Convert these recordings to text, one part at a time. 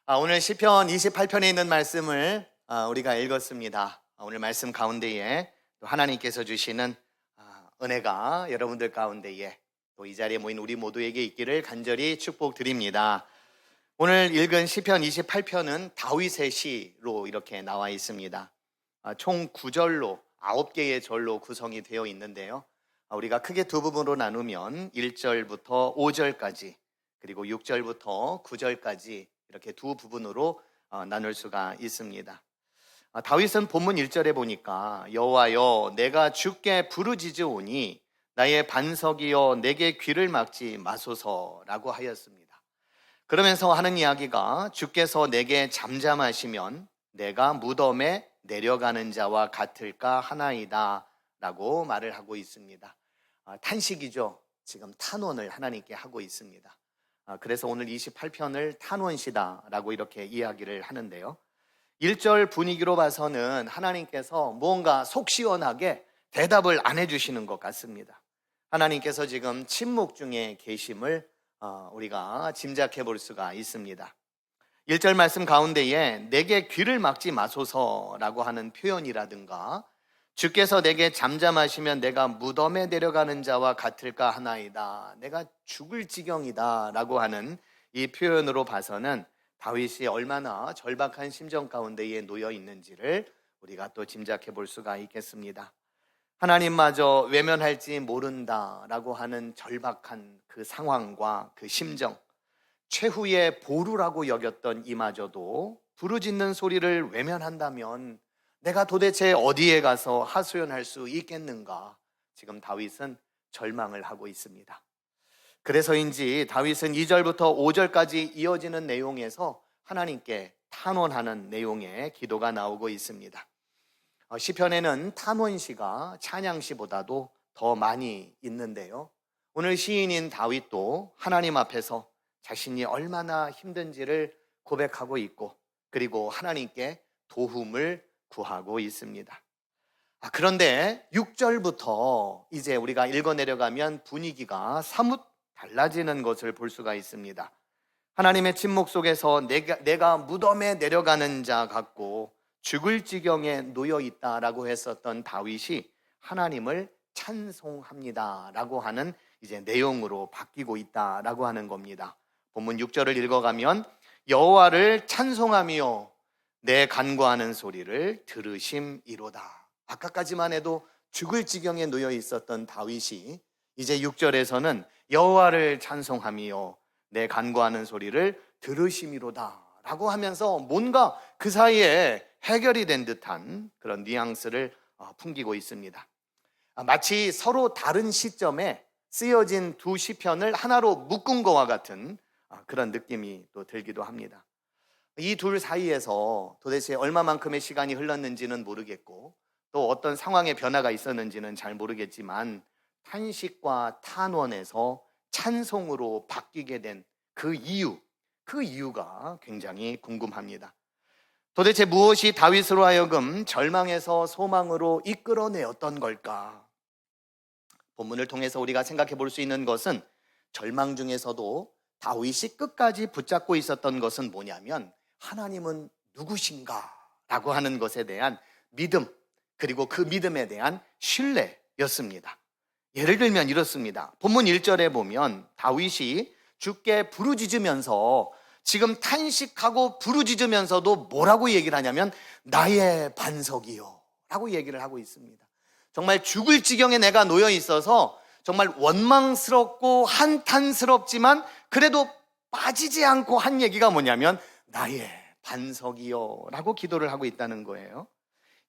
오늘 시편 28편에 있는 말씀을 우리가 읽었습니다. 오늘 말씀 가운데에 또 하나님께서 주시는 은혜가 여러분들 가운데에 또 이 자리에 모인 우리 모두에게 있기를 간절히 축복드립니다. 오늘 읽은 시편 28편은 다윗의 시로 이렇게 나와 있습니다. 총 9절로 9개의 절로 구성이 되어 있는데요. 우리가 크게 두 부분으로 나누면 1절부터 5절까지 그리고 6절부터 9절까지 이렇게 두 부분으로 나눌 수가 있습니다. 다윗은 본문 1절에 보니까 여호와여 내가 주께 부르짖으오니 나의 반석이여 내게 귀를 막지 마소서라고 하였습니다. 그러면서 하는 이야기가 주께서 내게 잠잠하시면 내가 무덤에 내려가는 자와 같을까 하나이다 라고 말을 하고 있습니다. 탄식이죠. 지금 탄원을 하나님께 하고 있습니다. 그래서 오늘 28편을 탄원시다라고 이렇게 이야기를 하는데요. 1절 분위기로 봐서는 하나님께서 뭔가 속 시원하게 대답을 안 해주시는 것 같습니다. 하나님께서 지금 침묵 중에 계심을 우리가 짐작해 볼 수가 있습니다. 1절 말씀 가운데에 내게 귀를 막지 마소서라고 하는 표현이라든가 주께서 내게 잠잠하시면 내가 무덤에 내려가는 자와 같을까 하나이다. 내가 죽을 지경이다 라고 하는 이 표현으로 봐서는 다윗이 얼마나 절박한 심정 가운데에 놓여 있는지를 우리가 또 짐작해 볼 수가 있겠습니다. 하나님마저 외면할지 모른다 라고 하는 절박한 그 상황과 그 심정, 최후의 보루라고 여겼던 이마저도 부르짖는 소리를 외면한다면 내가 도대체 어디에 가서 하소연할 수 있겠는가? 지금 다윗은 절망을 하고 있습니다. 그래서인지 다윗은 2절부터 5절까지 이어지는 내용에서 하나님께 탄원하는 내용의 기도가 나오고 있습니다. 시편에는 탄원시가 찬양시보다도 더 많이 있는데요. 오늘 시인인 다윗도 하나님 앞에서 자신이 얼마나 힘든지를 고백하고 있고 그리고 하나님께 도움을 구하고 있습니다. 그런데 6절부터 이제 우리가 읽어 내려가면 분위기가 사뭇 달라지는 것을 볼 수가 있습니다. 하나님의 침묵 속에서 내가 무덤에 내려가는 자 같고 죽을 지경에 놓여 있다라고 했었던 다윗이 하나님을 찬송합니다라고 하는 이제 내용으로 바뀌고 있다라고 하는 겁니다. 본문 6절을 읽어가면 여호와를 찬송하며 내 간구하는 소리를 들으심이로다. 아까까지만 해도 죽을 지경에 놓여 있었던 다윗이 이제 6절에서는 여호와를 찬송하며 내 간구하는 소리를 들으심이로다 라고 하면서 뭔가 그 사이에 해결이 된 듯한 그런 뉘앙스를 풍기고 있습니다. 마치 서로 다른 시점에 쓰여진 두 시편을 하나로 묶은 것과 같은 그런 느낌이 또 들기도 합니다. 이 둘 사이에서 도대체 얼마만큼의 시간이 흘렀는지는 모르겠고 또 어떤 상황의 변화가 있었는지는 잘 모르겠지만 탄식과 탄원에서 찬송으로 바뀌게 된 그 이유가 굉장히 궁금합니다. 도대체 무엇이 다윗으로 하여금 절망에서 소망으로 이끌어내었던 걸까? 본문을 통해서 우리가 생각해 볼 수 있는 것은 절망 중에서도 다윗이 끝까지 붙잡고 있었던 것은 뭐냐면 하나님은 누구신가? 라고 하는 것에 대한 믿음 그리고 그 믿음에 대한 신뢰였습니다. 예를 들면 이렇습니다. 본문 1절에 보면 다윗이 주께 부르짖으면서 지금 탄식하고 부르짖으면서도 뭐라고 얘기를 하냐면 나의 반석이요 라고 얘기를 하고 있습니다. 정말 죽을 지경에 내가 놓여 있어서 정말 원망스럽고 한탄스럽지만 그래도 빠지지 않고 한 얘기가 뭐냐면 나의 반석이요 라고 기도를 하고 있다는 거예요.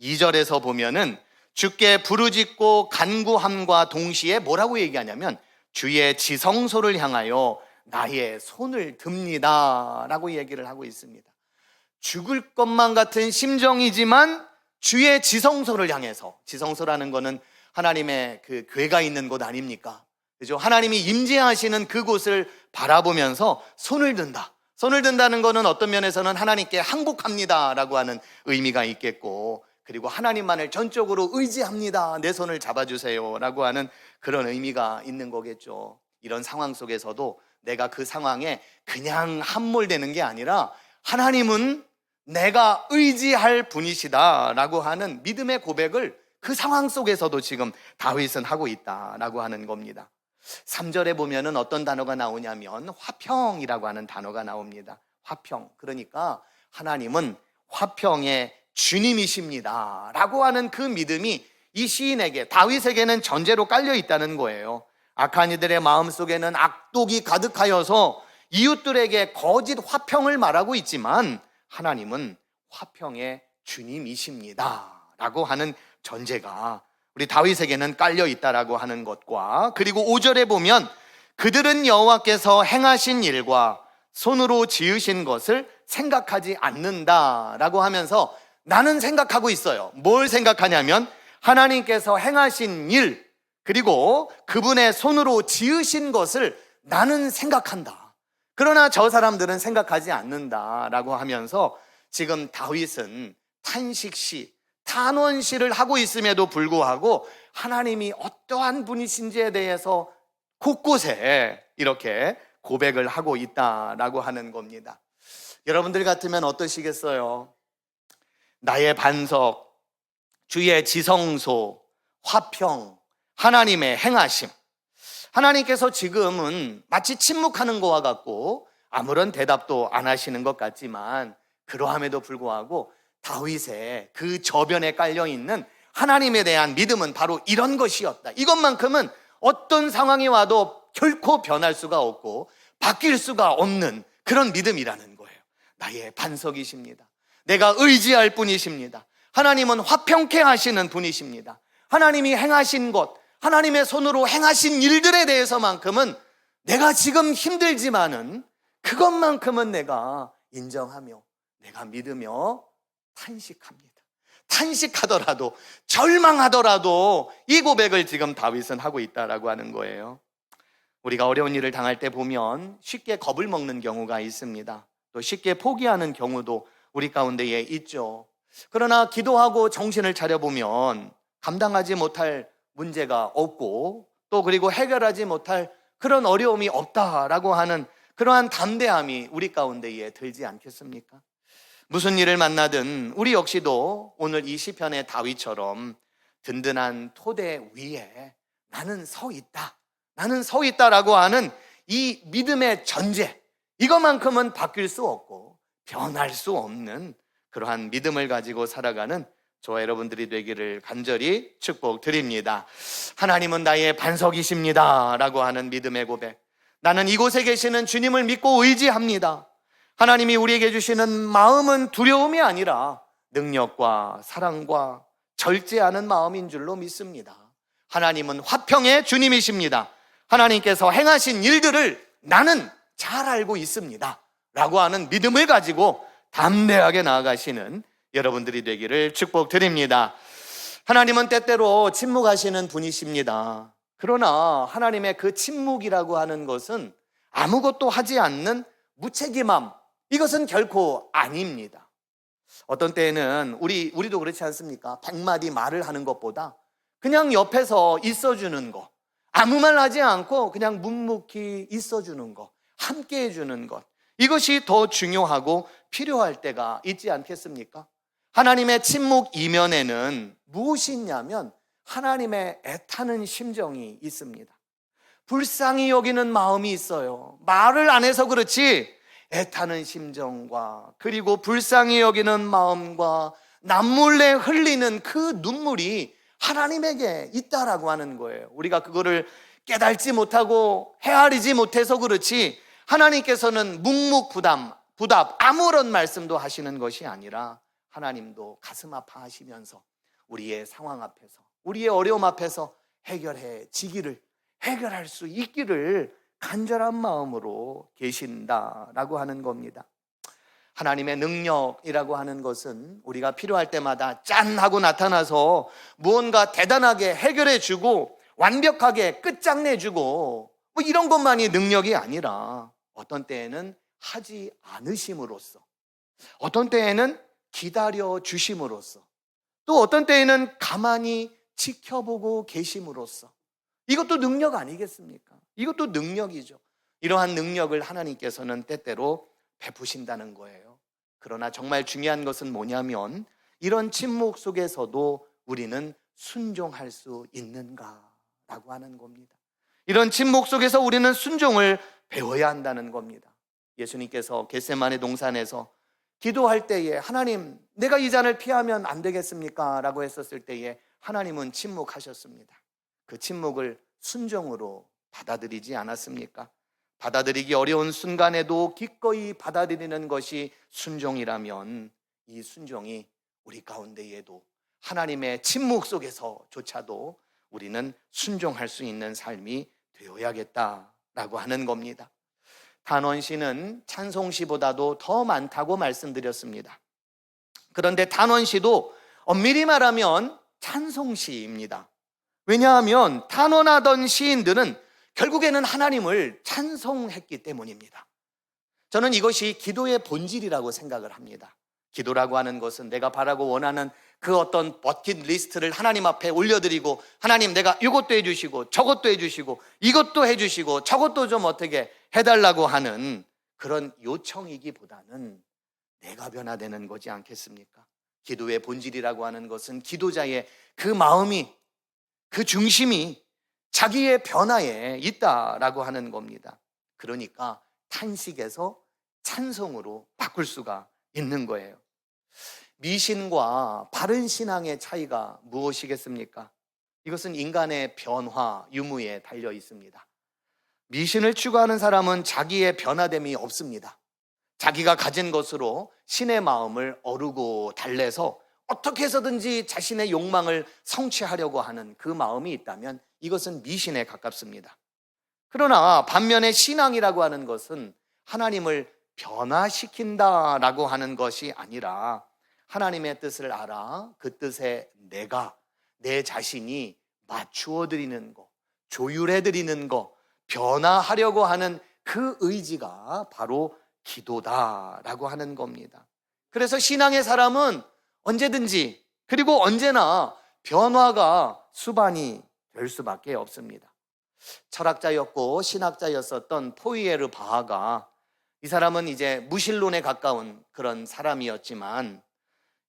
2절에서 보면은 주께 부르짖고 간구함과 동시에 뭐라고 얘기하냐면 주의 지성소를 향하여 나의 손을 듭니다 라고 얘기를 하고 있습니다. 죽을 것만 같은 심정이지만 주의 지성소를 향해서, 지성소라는 거는 하나님의 그 궤가 있는 곳 아닙니까? 그죠? 하나님이 임재하시는 그곳을 바라보면서 손을 든다. 손을 든다는 것은 어떤 면에서는 하나님께 항복합니다 라고 하는 의미가 있겠고 그리고 하나님만을 전적으로 의지합니다. 내 손을 잡아주세요 라고 하는 그런 의미가 있는 거겠죠. 이런 상황 속에서도 내가 그 상황에 그냥 함몰되는 게 아니라 하나님은 내가 의지할 분이시다라고 하는 믿음의 고백을 그 상황 속에서도 지금 다윗은 하고 있다라고 하는 겁니다. 3절에 보면은 어떤 단어가 나오냐면 화평이라고 하는 단어가 나옵니다. 화평. 그러니까 하나님은 화평의 주님이십니다 라고 하는 그 믿음이 이 시인에게, 다윗에게는 전제로 깔려 있다는 거예요. 악한 이들의 마음속에는 악독이 가득하여서 이웃들에게 거짓 화평을 말하고 있지만 하나님은 화평의 주님이십니다 라고 하는 전제가 우리 다윗에게는 깔려 있다라고 하는 것과, 그리고 5절에 보면 그들은 여호와께서 행하신 일과 손으로 지으신 것을 생각하지 않는다라고 하면서 나는 생각하고 있어요. 뭘 생각하냐면 하나님께서 행하신 일, 그리고 그분의 손으로 지으신 것을 나는 생각한다. 그러나 저 사람들은 생각하지 않는다라고 하면서 지금 다윗은 탄식시, 탄원시를 하고 있음에도 불구하고 하나님이 어떠한 분이신지에 대해서 곳곳에 이렇게 고백을 하고 있다라고 하는 겁니다. 여러분들 같으면 어떠시겠어요? 나의 반석, 주의 지성소, 화평, 하나님의 행하심. 하나님께서 지금은 마치 침묵하는 것과 같고 아무런 대답도 안 하시는 것 같지만, 그러함에도 불구하고 다윗의 그 저변에 깔려있는 하나님에 대한 믿음은 바로 이런 것이었다. 이것만큼은 어떤 상황이 와도 결코 변할 수가 없고 바뀔 수가 없는 그런 믿음이라는 거예요. 나의 반석이십니다. 내가 의지할 분이십니다. 하나님은 화평케 하시는 분이십니다. 하나님이 행하신 것, 하나님의 손으로 행하신 일들에 대해서만큼은 내가 지금 힘들지만은 그것만큼은 내가 인정하며 내가 믿으며 탄식합니다. 탄식하더라도, 절망하더라도 이 고백을 지금 다윗은 하고 있다라고 하는 거예요. 우리가 어려운 일을 당할 때 보면 쉽게 겁을 먹는 경우가 있습니다. 또 쉽게 포기하는 경우도 우리 가운데에 있죠. 그러나 기도하고 정신을 차려보면 감당하지 못할 문제가 없고, 또 그리고 해결하지 못할 그런 어려움이 없다라고 하는 그러한 담대함이 우리 가운데에 들지 않겠습니까? 무슨 일을 만나든 우리 역시도 오늘 이 시편의 다윗처럼 든든한 토대 위에 나는 서 있다, 나는 서 있다라고 하는 이 믿음의 전제, 이것만큼은 바뀔 수 없고 변할 수 없는 그러한 믿음을 가지고 살아가는 저와 여러분들이 되기를 간절히 축복드립니다. 하나님은 나의 반석이십니다 라고 하는 믿음의 고백. 나는 이곳에 계시는 주님을 믿고 의지합니다. 하나님이 우리에게 주시는 마음은 두려움이 아니라 능력과 사랑과 절제하는 마음인 줄로 믿습니다. 하나님은 화평의 주님이십니다. 하나님께서 행하신 일들을 나는 잘 알고 있습니다 라고 하는 믿음을 가지고 담대하게 나아가시는 여러분들이 되기를 축복드립니다. 하나님은 때때로 침묵하시는 분이십니다. 그러나 하나님의 그 침묵이라고 하는 것은 아무것도 하지 않는 무책임함, 이것은 결코 아닙니다. 어떤 때에는 우리도 그렇지 않습니까? 100마디 말을 하는 것보다 그냥 옆에서 있어주는 것, 아무 말 하지 않고 그냥 묵묵히 있어주는 것, 함께 해주는 것, 이것이 더 중요하고 필요할 때가 있지 않겠습니까? 하나님의 침묵 이면에는 무엇이 있냐면 하나님의 애타는 심정이 있습니다. 불쌍히 여기는 마음이 있어요. 말을 안 해서 그렇지 애타는 심정과, 그리고 불쌍히 여기는 마음과 남몰래 흘리는 그 눈물이 하나님에게 있다라고 하는 거예요. 우리가 그거를 깨달지 못하고 헤아리지 못해서 그렇지 하나님께서는 묵묵부답 아무런 말씀도 하시는 것이 아니라 하나님도 가슴 아파하시면서 우리의 상황 앞에서, 우리의 어려움 앞에서 해결할 수 있기를 간절한 마음으로 계신다라고 하는 겁니다. 하나님의 능력이라고 하는 것은 우리가 필요할 때마다 짠 하고 나타나서 무언가 대단하게 해결해주고 완벽하게 끝장내주고 뭐 이런 것만이 능력이 아니라 어떤 때에는 하지 않으심으로써, 어떤 때에는 기다려 주심으로써, 또 어떤 때에는 가만히 지켜보고 계심으로써, 이것도 능력 아니겠습니까? 이것도 능력이죠. 이러한 능력을 하나님께서는 때때로 베푸신다는 거예요. 그러나 정말 중요한 것은 뭐냐면 이런 침묵 속에서도 우리는 순종할 수 있는가라고 하는 겁니다. 이런 침묵 속에서 우리는 순종을 배워야 한다는 겁니다. 예수님께서 겟세마네 동산에서 기도할 때에 하나님, 내가 이 잔을 피하면 안 되겠습니까? 라고 했었을 때에 하나님은 침묵하셨습니다. 그 침묵을 순종으로 받아들이지 않았습니까? 받아들이기 어려운 순간에도 기꺼이 받아들이는 것이 순종이라면 이 순종이 우리 가운데에도 하나님의 침묵 속에서조차도 우리는 순종할 수 있는 삶이 되어야겠다라고 하는 겁니다. 단원시는 찬송시보다도 더 많다고 말씀드렸습니다. 그런데 단원시도 엄밀히 말하면 찬송시입니다. 왜냐하면 단원하던 시인들은 결국에는 하나님을 찬송했기 때문입니다. 저는 이것이 기도의 본질이라고 생각을 합니다. 기도라고 하는 것은 내가 바라고 원하는 그 어떤 버킷리스트를 하나님 앞에 올려드리고, 하나님 내가 이것도 해주시고 저것도 해주시고 이것도 해주시고 저것도 좀 어떻게 해달라고 하는 그런 요청이기보다는 내가 변화되는 거지 않겠습니까? 기도의 본질이라고 하는 것은 기도자의 그 마음이, 그 중심이 자기의 변화에 있다라고 하는 겁니다. 그러니까 탄식에서 찬송으로 바꿀 수가 있는 거예요. 미신과 바른 신앙의 차이가 무엇이겠습니까? 이것은 인간의 변화, 유무에 달려 있습니다. 미신을 추구하는 사람은 자기의 변화됨이 없습니다. 자기가 가진 것으로 신의 마음을 어루고 달래서 어떻게 해서든지 자신의 욕망을 성취하려고 하는 그 마음이 있다면 이것은 미신에 가깝습니다. 그러나 반면에 신앙이라고 하는 것은 하나님을 변화시킨다라고 하는 것이 아니라 하나님의 뜻을 알아 그 뜻에 내 자신이 맞추어 드리는 것, 조율해 드리는 것, 변화하려고 하는 그 의지가 바로 기도다라고 하는 겁니다. 그래서 신앙의 사람은 언제든지 그리고 언제나 변화가 수반이 될 수밖에 없습니다. 철학자였고 신학자였었던 포이에르 바하가, 이 사람은 이제 무신론에 가까운 그런 사람이었지만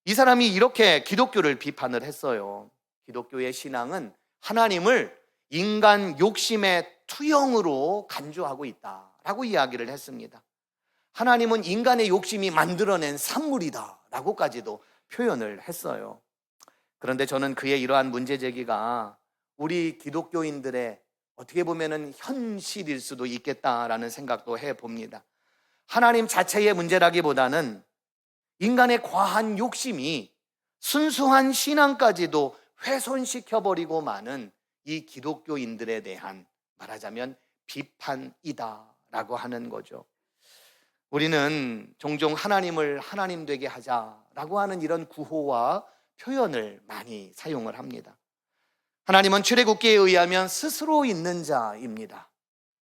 이 사람이 이렇게 기독교를 비판을 했어요. 기독교의 신앙은 하나님을 인간 욕심의 투영으로 간주하고 있다라고 이야기를 했습니다. 하나님은 인간의 욕심이 만들어낸 산물이다라고까지도 표현을 했어요. 그런데 저는 그의 이러한 문제 제기가 우리 기독교인들의 어떻게 보면은 현실일 수도 있겠다라는 생각도 해봅니다. 하나님 자체의 문제라기보다는 인간의 과한 욕심이 순수한 신앙까지도 훼손시켜버리고 마는 이 기독교인들에 대한, 말하자면 비판이다라고 하는 거죠. 우리는 종종 하나님을 하나님 되게 하자라고 하는 이런 구호와 표현을 많이 사용을 합니다. 하나님은 출애굽기에 의하면 스스로 있는 자입니다.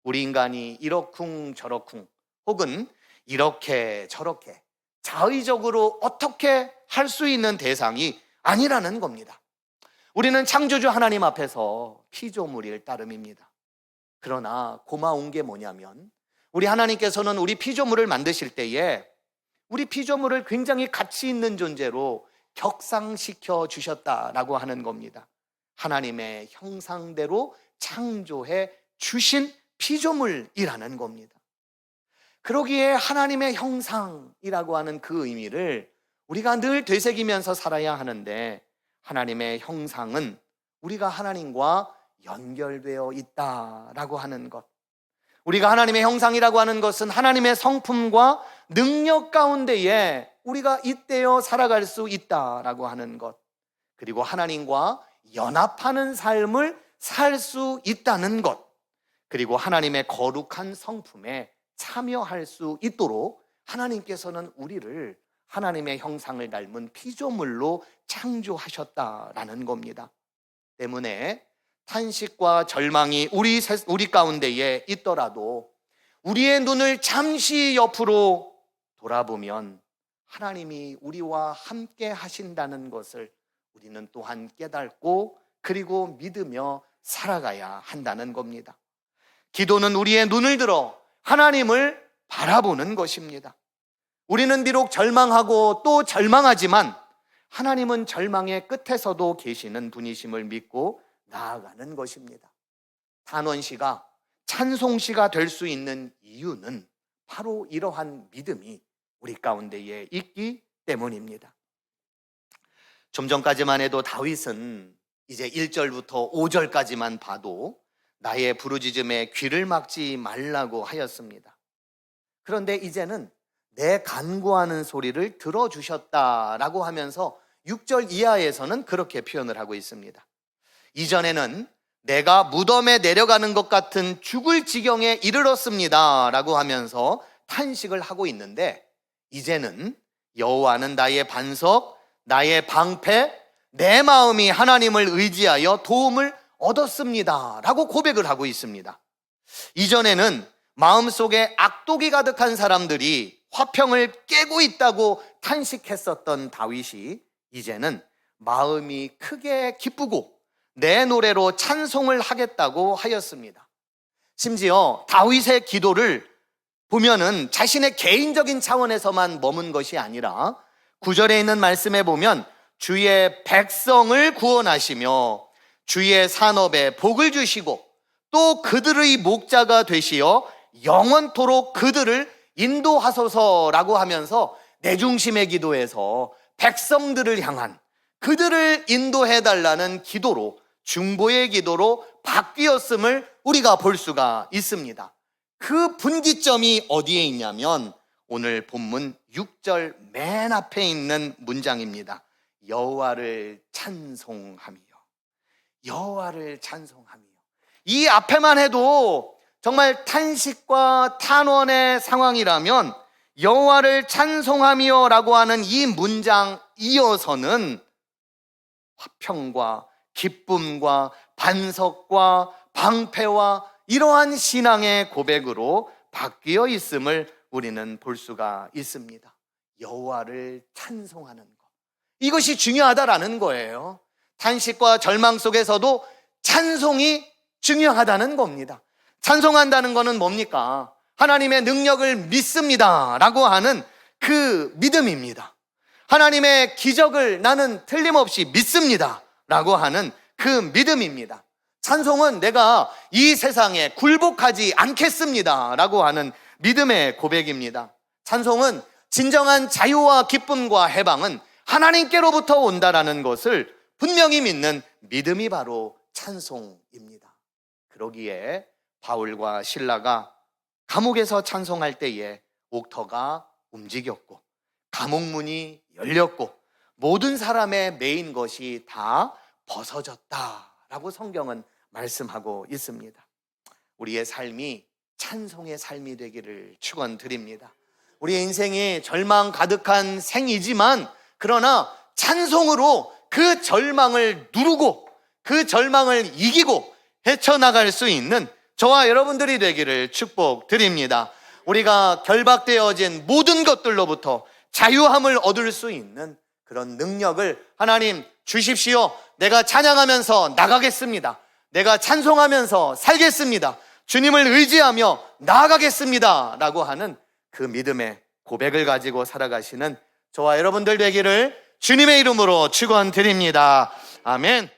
우리 인간이 이러쿵 저러쿵 혹은 이렇게 저렇게 자의적으로 어떻게 할 수 있는 대상이 아니라는 겁니다. 우리는 창조주 하나님 앞에서 피조물일 따름입니다. 그러나 고마운 게 뭐냐면 우리 하나님께서는 우리 피조물을 만드실 때에 우리 피조물을 굉장히 가치 있는 존재로 격상시켜 주셨다라고 하는 겁니다. 하나님의 형상대로 창조해 주신 피조물이라는 겁니다. 그러기에 하나님의 형상이라고 하는 그 의미를 우리가 늘 되새기면서 살아야 하는데, 하나님의 형상은 우리가 하나님과 연결되어 있다라고 하는 것, 우리가 하나님의 형상이라고 하는 것은 하나님의 성품과 능력 가운데에 우리가 잇대어 살아갈 수 있다라고 하는 것, 그리고 하나님과 연합하는 삶을 살 수 있다는 것, 그리고 하나님의 거룩한 성품에 참여할 수 있도록 하나님께서는 우리를 하나님의 형상을 닮은 피조물로 창조하셨다라는 겁니다. 때문에 탄식과 절망이 우리 가운데에 있더라도 우리의 눈을 잠시 옆으로 돌아보면 하나님이 우리와 함께 하신다는 것을 우리는 또한 깨닫고 그리고 믿으며 살아가야 한다는 겁니다. 기도는 우리의 눈을 들어 하나님을 바라보는 것입니다. 우리는 비록 절망하고 또 절망하지만 하나님은 절망의 끝에서도 계시는 분이심을 믿고 나아가는 것입니다. 탄원시가 찬송시가 될 수 있는 이유는 바로 이러한 믿음이 우리 가운데에 있기 때문입니다. 좀 전까지만 해도 다윗은 이제 1절부터 5절까지만 봐도 나의 부르짖음에 귀를 막지 말라고 하였습니다. 그런데 이제는 내 간구하는 소리를 들어주셨다라고 하면서 6절 이하에서는 그렇게 표현을 하고 있습니다. 이전에는 내가 무덤에 내려가는 것 같은 죽을 지경에 이르렀습니다 라고 하면서 탄식을 하고 있는데, 이제는 여호와는 나의 반석, 나의 방패, 내 마음이 하나님을 의지하여 도움을 얻었습니다 라고 고백을 하고 있습니다. 이전에는 마음속에 악독이 가득한 사람들이 화평을 깨고 있다고 탄식했었던 다윗이 이제는 마음이 크게 기쁘고 내 노래로 찬송을 하겠다고 하였습니다. 심지어 다윗의 기도를 보면은 자신의 개인적인 차원에서만 머문 것이 아니라 9절에 있는 말씀에 보면 주의 백성을 구원하시며 주의 산업에 복을 주시고 또 그들의 목자가 되시어 영원토록 그들을 인도하소서라고 하면서 내 중심의 기도에서 백성들을 향한, 그들을 인도해달라는 기도로, 중보의 기도로 바뀌었음을 우리가 볼 수가 있습니다. 그 분기점이 어디에 있냐면 오늘 본문 6절 맨 앞에 있는 문장입니다. 여호와를 찬송하며, 여호와를 찬송하며. 이 앞에만 해도 정말 탄식과 탄원의 상황이라면 여호와를 찬송하며 라고 하는 이 문장 이어서는 화평과 기쁨과 반석과 방패와 이러한 신앙의 고백으로 바뀌어 있음을 우리는 볼 수가 있습니다. 여호와를 찬송하는 것, 이것이 중요하다라는 거예요. 탄식과 절망 속에서도 찬송이 중요하다는 겁니다. 찬송한다는 것은 뭡니까? 하나님의 능력을 믿습니다 라고 하는 그 믿음입니다. 하나님의 기적을 나는 틀림없이 믿습니다 라고 하는 그 믿음입니다. 찬송은 내가 이 세상에 굴복하지 않겠습니다 라고 하는 믿음의 고백입니다. 찬송은 진정한 자유와 기쁨과 해방은 하나님께로부터 온다라는 것을 분명히 믿는 믿음이 바로 찬송입니다. 그러기에 바울과 실라가 감옥에서 찬송할 때에 옥터가 움직였고 감옥문이 열렸고 모든 사람의 메인 것이 다 벗어졌다라고 성경은 말씀하고 있습니다. 우리의 삶이 찬송의 삶이 되기를 축원드립니다. 우리의 인생이 절망 가득한 생이지만 그러나 찬송으로 그 절망을 누르고 그 절망을 이기고 헤쳐나갈 수 있는 저와 여러분들이 되기를 축복드립니다. 우리가 결박되어진 모든 것들로부터 자유함을 얻을 수 있는 그런 능력을 하나님 주십시오. 내가 찬양하면서 나가겠습니다. 내가 찬송하면서 살겠습니다. 주님을 의지하며 나아가겠습니다 라고 하는 그 믿음의 고백을 가지고 살아가시는 저와 여러분들 되기를 주님의 이름으로 축원드립니다. 아멘.